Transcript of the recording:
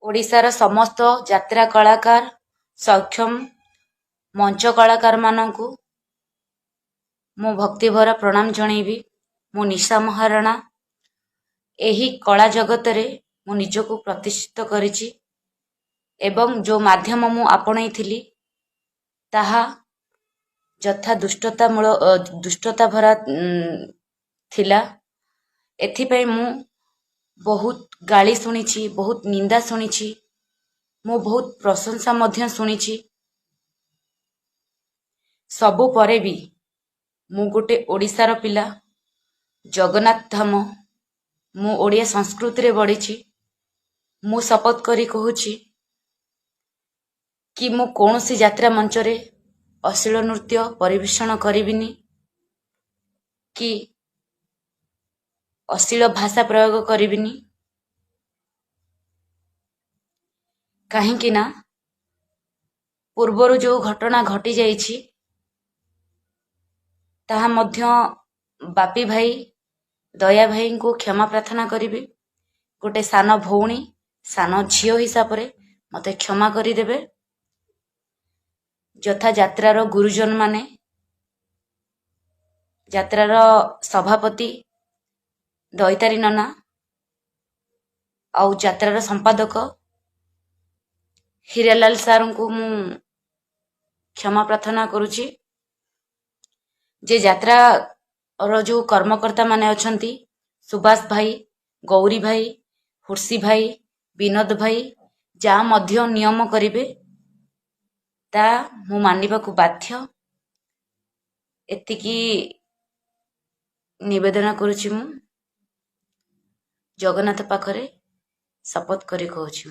ओडिशार समस्त यात्रा कलाकार सक्षम मंच कलाकार मानकु मो भक्तिभरा प्रणाम जनइबी। मो निशा महाराणा एही कला जगत रे मो निजको प्रतिष्ठित करिछि एवं जो माध्यम मु आपणैथिली ताहा यथा दुष्टता भरा थिला। एथिपई मु बहुत गाली शुणिछि, बहुत निंदा शुणिछि, मु बहुत प्रशंसा मध्य शुणिछि। सबु परे भी मु गोटे ओडिशार पिला, जगन्नाथ धाम, मु ओडिया संस्कृति रे बढ़िछि। मु शपथ करी कहूछि कि मु कौनसी यात्रा मंच रे अश्लील नृत्य परिवेषण करिबिनी कि अश्लील भाषा प्रयोग करिबिनी। काहेकि ना पूर्वरु जो घटना घटी जाइछि ताहा मध्य बापी भाई दया भाई को क्षमा प्रार्थना करिबी। गोटे सान भौणी सान झियो हिसाब रे मते क्षमा करी देबे। यथा यात्रार गुरुजन माने, यात्रार सभापति दैतारी नना आउ यात्रार संपादक हीरालाल सार को मु क्षमा प्रार्थना करुछि। जे यात्रा रो जो कर्मकर्ता माने अछंती, सुभाष भाई, गौरी भाई, हुर्सी भाई, विनोद भाई जा मध्य नियम करिवे ता मु मानिबा को बाध्य। एतिकी निवेदन करुछि मु जगन्नाथ पाखरे शपथ करी कहूछि।